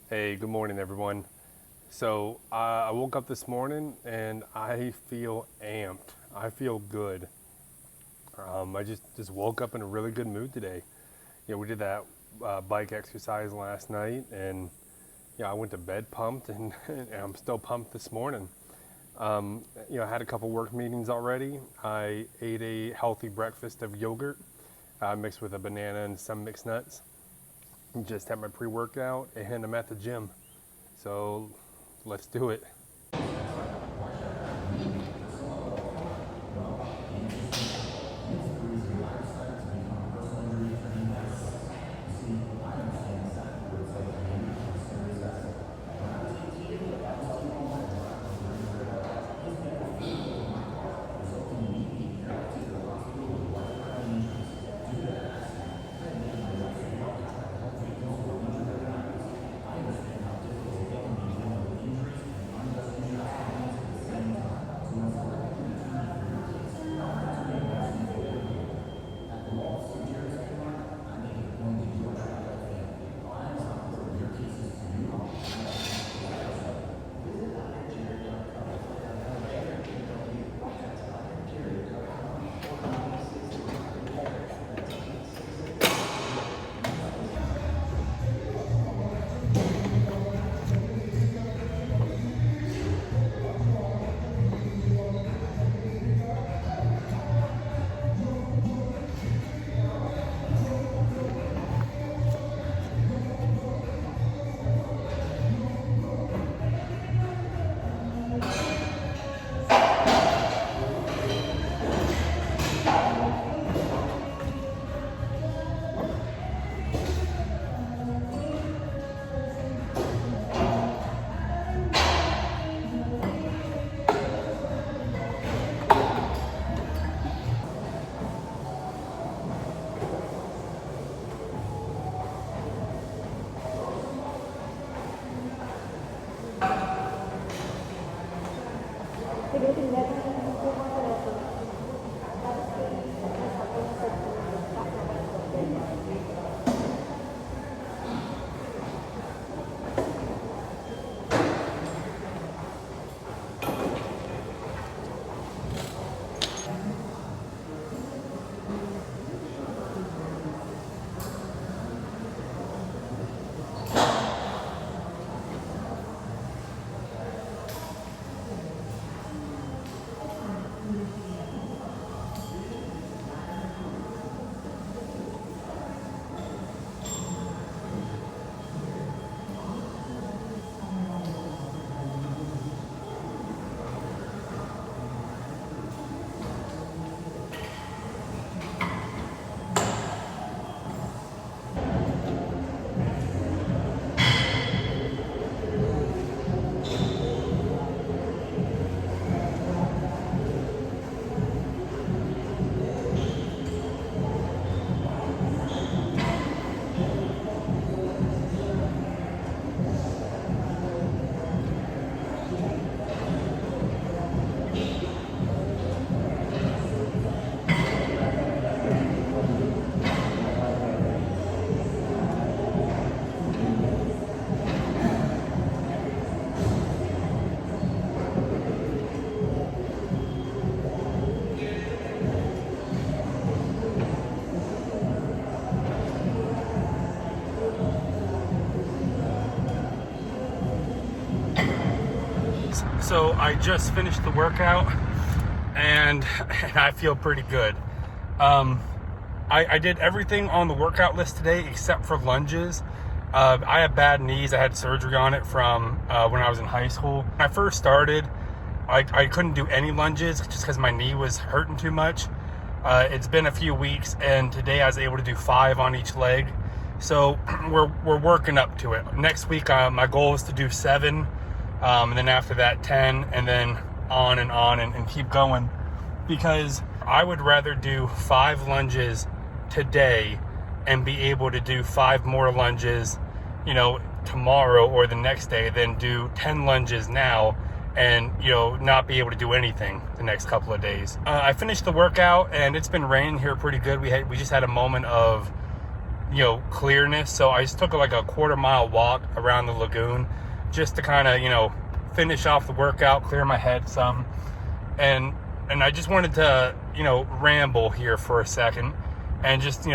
Hey, good morning, everyone. So I woke up this morning and I feel amped. I feel good. I just woke up in a really good mood today. We did that bike exercise last night, and I went to bed pumped, and, and I'm still pumped this morning. I had a couple work meetings already. I ate a healthy breakfast of yogurt mixed with a banana and some mixed nuts. Just had my pre-workout, and I'm at the gym. So let's do it. So I just finished the workout, and I feel pretty good. I did everything on the workout list today except for lunges. I have bad knees. I had surgery on it from when I was in high school. When I first started, I couldn't do any lunges just because my knee was hurting too much. It's been a few weeks, and today I was able to do 5 on each leg. So we're working up to it. Next week, my goal is to do 7. And then after that 10, and then on and keep going, because I would rather do 5 lunges today and be able to do 5 more lunges tomorrow or the next day than do 10 lunges now and not be able to do anything the next couple of days. I finished the workout, and it's been raining here pretty good. We just had a moment of clearness. So I just took like a quarter-mile walk around the lagoon just to kind of, finish off the workout, clear my head some. And I just wanted to, ramble here for a second and just,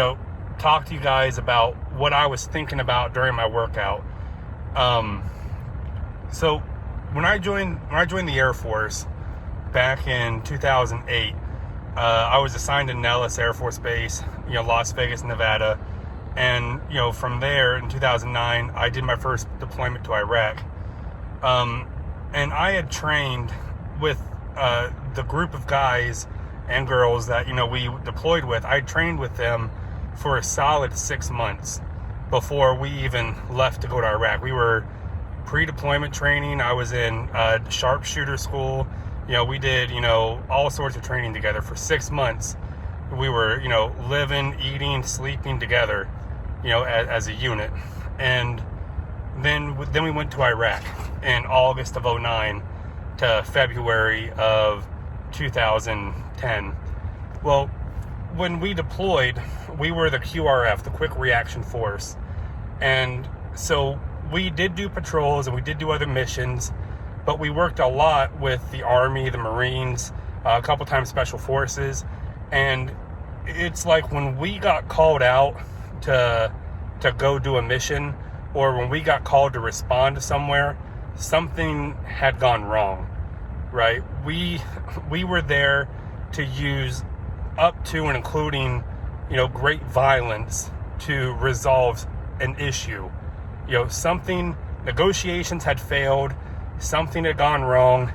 talk to you guys about what I was thinking about during my workout. So when I joined the Air Force back in 2008, I was assigned to Nellis Air Force Base, Las Vegas, Nevada. And, from there in 2009, I did my first deployment to Iraq. And I had trained with the group of guys and girls that, we deployed with. I trained with them for a solid 6 months before we even left to go to Iraq. We were pre-deployment training. I was in sharpshooter school. We did, all sorts of training together for 6 months. We were, living, eating, sleeping together, as a unit. And then we went to Iraq in August of 2009 to February of 2010. Well, when we deployed, we were the QRF, the Quick Reaction Force. And so we did do patrols and we did do other missions, but we worked a lot with the Army, the Marines, a couple times Special Forces. And it's like when we got called out to go do a mission, or when we got called to respond to somewhere, something had gone wrong, right? We were there to use up to and including, great violence to resolve an issue. Negotiations had failed, something had gone wrong,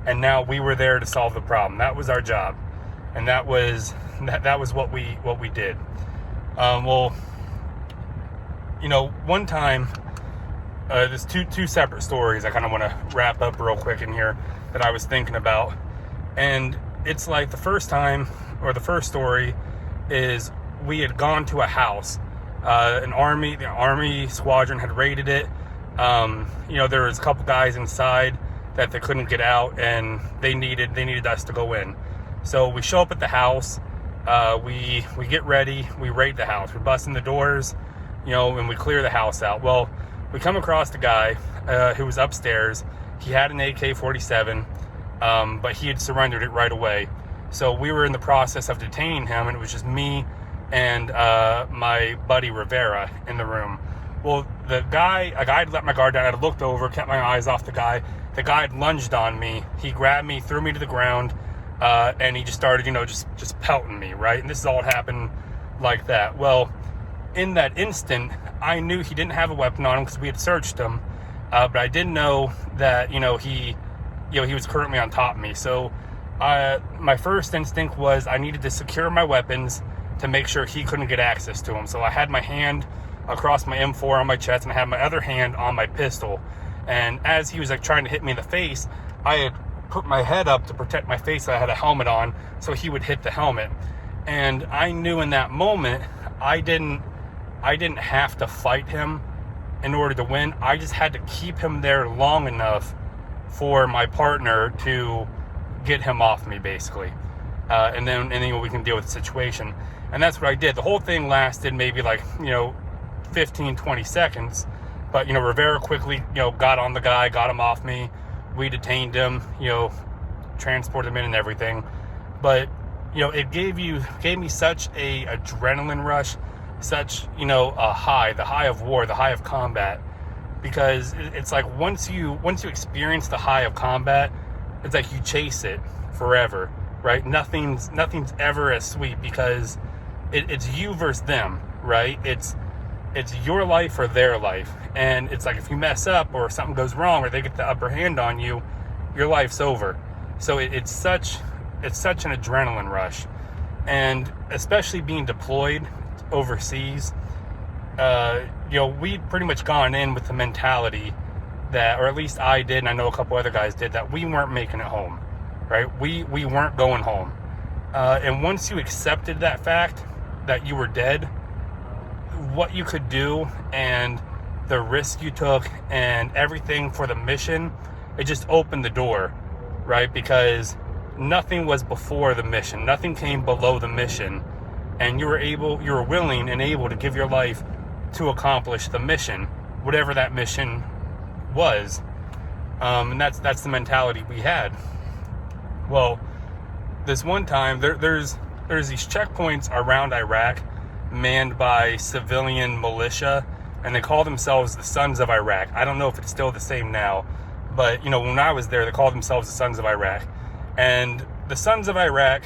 and now we were there to solve the problem. That was our job, and that was what we did. One time, there's two separate stories I kind of want to wrap up real quick in here that I was thinking about. And it's like the first story is we had gone to a house. The Army squadron had raided it. There was a couple guys inside that they couldn't get out, and they needed us to go in. So we show up at the house. We get ready. We raid the house. We're busting the doors, and we clear the house out. Well, we come across the guy who was upstairs. He had an AK-47, but he had surrendered it right away. So we were in the process of detaining him, and it was just me and my buddy Rivera in the room. Well, I had let my guard down. I had looked over, kept my eyes off the guy. The guy had lunged on me. He grabbed me, threw me to the ground, and he just started, just pelting me, right? And this is all happened like that. Well, in that instant, I knew he didn't have a weapon on him because we had searched him, but I didn't know that, he was currently on top of me. So my first instinct was I needed to secure my weapons to make sure he couldn't get access to them. So I had my hand across my M4 on my chest, and I had my other hand on my pistol. And as he was trying to hit me in the face, I had put my head up to protect my face. I had a helmet on, so he would hit the helmet. And I knew in that moment I didn't have to fight him in order to win. I just had to keep him there long enough for my partner to get him off me, basically. And then we can deal with the situation. And that's what I did. The whole thing lasted maybe 15, 20 seconds. But, Rivera quickly, got on the guy, got him off me. We detained him, transported him in and everything. But, it gave me such a adrenaline rush, such, a high, the high of war, the high of combat. Because it's like once you experience the high of combat, it's like you chase it forever, right? Nothing's ever as sweet because it's you versus them, right? It's your life or their life. And it's like if you mess up or something goes wrong or they get the upper hand on you, your life's over. So it's such an adrenaline rush. And especially being deployed overseas, we'd pretty much gone in with the mentality that, or at least I did, and I know a couple other guys did, that we weren't making it home, right? We weren't going home. And once you accepted that fact that you were dead, what you could do and the risk you took and everything for the mission, it just opened the door, right? Because nothing was before the mission. Nothing came below the mission. and you were willing and able to give your life to accomplish the mission, whatever that mission was. And that's the mentality we had. Well, this one time, there's these checkpoints around Iraq manned by civilian militia, and they call themselves the Sons of Iraq. I don't know if it's still the same now, but when I was there, they called themselves the Sons of Iraq. And the Sons of Iraq,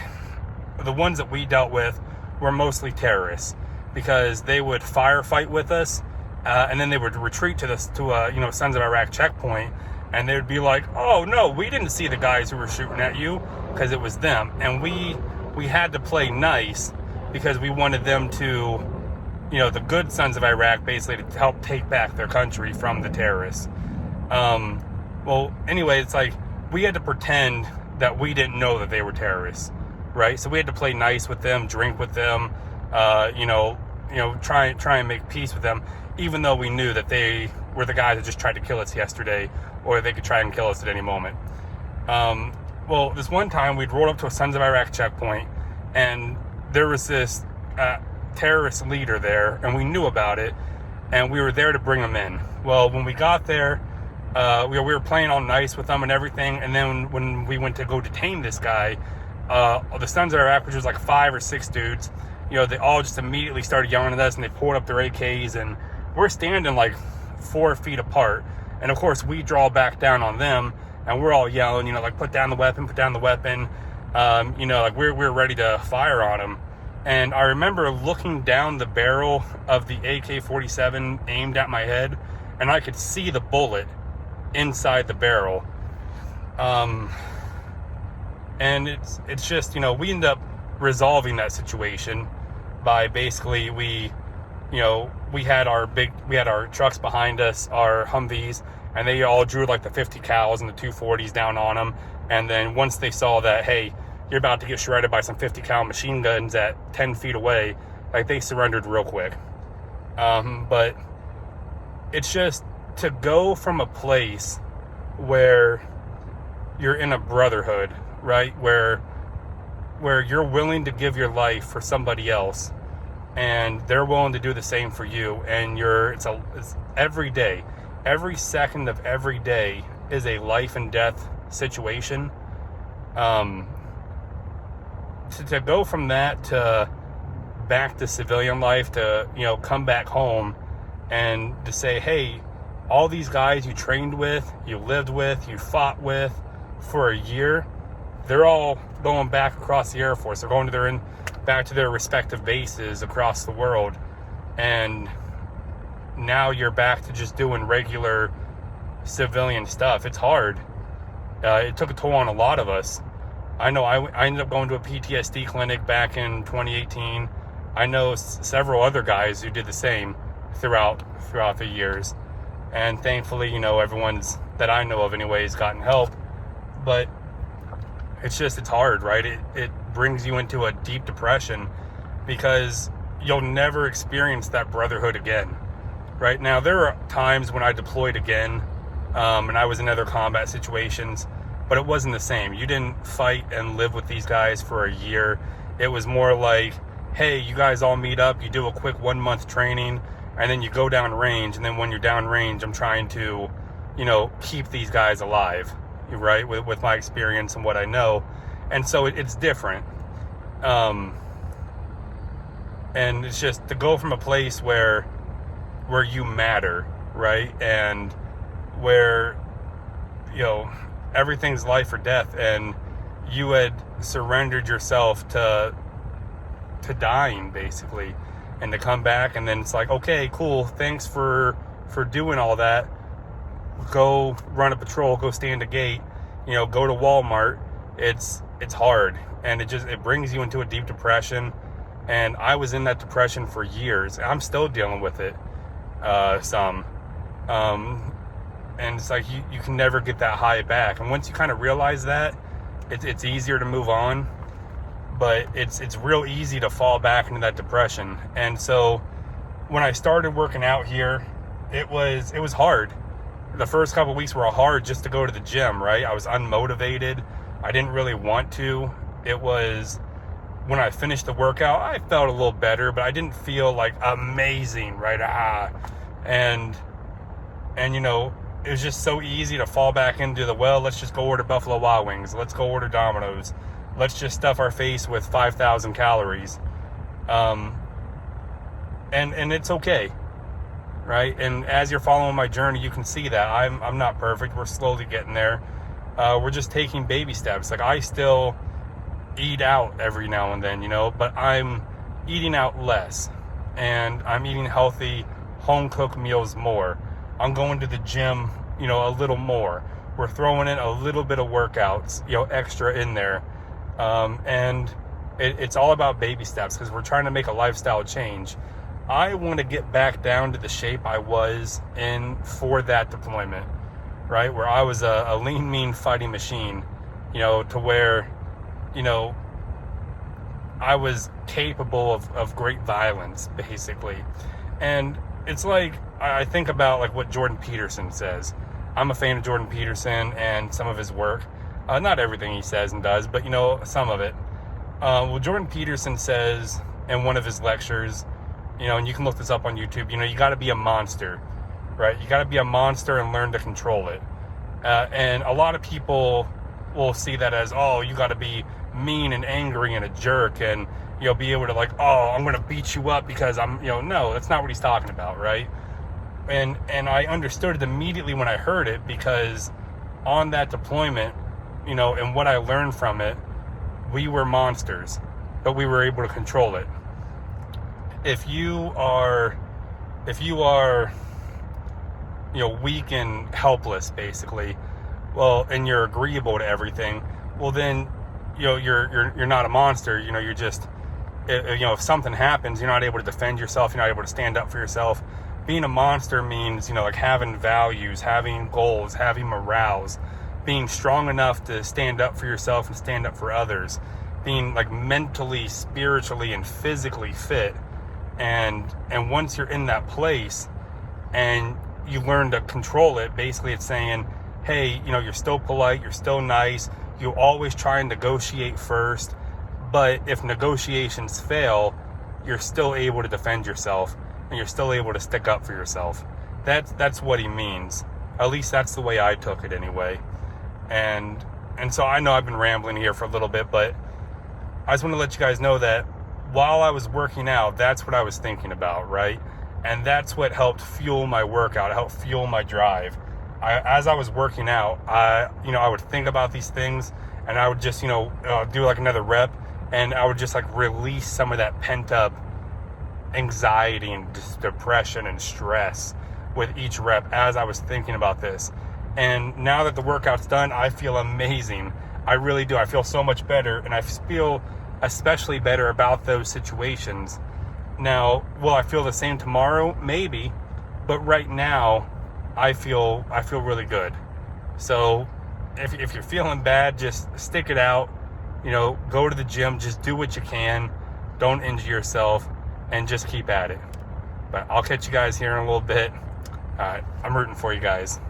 the ones that we dealt with, were mostly terrorists, because they would firefight with us, and then they would retreat to Sons of Iraq checkpoint, and they would be like, "Oh no, we didn't see the guys who were shooting at you," because it was them. And we had to play nice because we wanted them to, the good Sons of Iraq, basically to help take back their country from the terrorists. Well, anyway, it's like we had to pretend that we didn't know that they were terrorists, right? So we had to play nice with them, drink with them, try and make peace with them, even though we knew that they were the guys that just tried to kill us yesterday, or they could try and kill us at any moment. Well, this one time we'd rolled up to a Sons of Iraq checkpoint, and there was this terrorist leader there, and we knew about it, and we were there to bring him in. Well, when we got there, we were playing all nice with them and everything, and then when we went to go detain this guy, the Sons of Iraq, which was like 5 or 6 dudes, they all just immediately started yelling at us, and they pulled up their AKs, and we're standing like 4 feet apart, and of course we draw back down on them, and we're all yelling, like, put down the weapon, like we're ready to fire on them. And I remember looking down the barrel of the AK-47 aimed at my head, and I could see the bullet inside the barrel. And it's just, we end up resolving that situation by basically we had our trucks behind us, our Humvees, and they all drew like the 50 cals and the 240s down on them. And then once they saw that, hey, you're about to get shredded by some 50 cal machine guns at 10 feet away, like, they surrendered real quick. But it's just to go from a place where you're in a brotherhood, right? Where you're willing to give your life for somebody else, and they're willing to do the same for you. And it's every day, every second of every day is a life and death situation. To go from that to back to civilian life, to come back home and to say, hey, all these guys you trained with, you lived with, you fought with for a year, they're all going back across the Air Force. They're going back to their respective bases across the world, and now you're back to just doing regular civilian stuff. It's hard. It took a toll on a lot of us. I know I ended up going to a PTSD clinic back in 2018. I know several other guys who did the same throughout the years. And thankfully, everyone's that I know of anyways gotten help. But it's hard, right? It brings you into a deep depression because you'll never experience that brotherhood again. Right now, there are times when I deployed again, and I was in other combat situations, but it wasn't the same. You didn't fight and live with these guys for a year. It was more like, hey, you guys all meet up, you do a quick 1-month training, and then you go down range. And then when you're down range, I'm trying to, keep these guys alive, right? With my experience and what I know. And so it's different. And it's just to go from a place where you matter, right? And where, everything's life or death, and you had surrendered yourself to dying, basically, and to come back, and then it's like, okay, cool, thanks for doing all that. Go run a patrol, go stand a gate, go to Walmart. It's hard, and it brings you into a deep depression. And I was in that depression for years. I'm still dealing with it, some. And it's like you can never get that high back. And once you kind of realize that, it's easier to move on. But it's real easy to fall back into that depression. And so when I started working out here, it was hard. The first couple of weeks were hard just to go to the gym, right? I was unmotivated. I didn't really want to. It was when I finished the workout, I felt a little better, but I didn't feel like amazing, right? And you know, it was just so easy to fall back into the, well, let's just go order Buffalo Wild Wings. Let's go order Domino's. Let's just stuff our face with 5,000 calories. And it's okay, right? And as you're following my journey, you can see that I'm not perfect. We're slowly getting there. We're just taking baby steps. Like, I still eat out every now and then, you know, but I'm eating out less, and I'm eating healthy, home-cooked meals more. I'm going to the gym, you know, a little more. We're throwing in a little bit of workouts, you know, extra in there. And it's all about baby steps, because we're trying to make a lifestyle change. I want to get back down to the shape I was in for that deployment, right? Where I was a lean, mean fighting machine, you know, to where, you know, I was capable of great violence, basically. And it's like, I think about like what Jordan Peterson says. I'm a fan of Jordan Peterson and some of his work. Not everything he says and does, but, you know, some of it. Well, Jordan Peterson says in one of his lectures, you know, and you can look this up on YouTube, you know, you got to be a monster, right? You got to be a monster and learn to control it. And a lot of people will see that as, oh, you got to be mean and angry and a jerk, and, you know, be able to, like, oh, I'm going to beat you up because I'm, you know, no, that's not what he's talking about, right? And I understood it immediately when I heard it, because on that deployment, you know, and what I learned from it, we were monsters, but we were able to control it. If you are, you know, weak and helpless, basically, well, and you're agreeable to everything, well, then, you know, you're not a monster. You know, you're just, you know, if something happens, you're not able to defend yourself. You're not able to stand up for yourself. Being a monster means, you know, like having values, having goals, having morals, being strong enough to stand up for yourself and stand up for others, being like mentally, spiritually, and physically fit. And once you're in that place and you learn to control it, basically it's saying, hey, you know, you're still polite, you're still nice, you always try and negotiate first, but if negotiations fail, you're still able to defend yourself, and you're still able to stick up for yourself. That's what he means. At least that's the way I took it anyway. And so I know I've been rambling here for a little bit, but I just want to let you guys know that while I was working out, that's what I was thinking about, right? And that's what helped fuel my workout, helped fuel my drive. As I was working out, I would think about these things, and I would just, you know, do like another rep, and I would just like release some of that pent up anxiety and depression and stress with each rep as I was thinking about this. And now that the workout's done, I feel amazing. I really do. I feel so much better, and I feel especially better about those situations. Now, will I feel the same tomorrow? Maybe, but right now, I feel really good. So if you're feeling bad, just stick it out. You know, go to the gym, just do what you can. Don't injure yourself, and just keep at it. But I'll catch you guys here in a little bit. I'm rooting for you guys.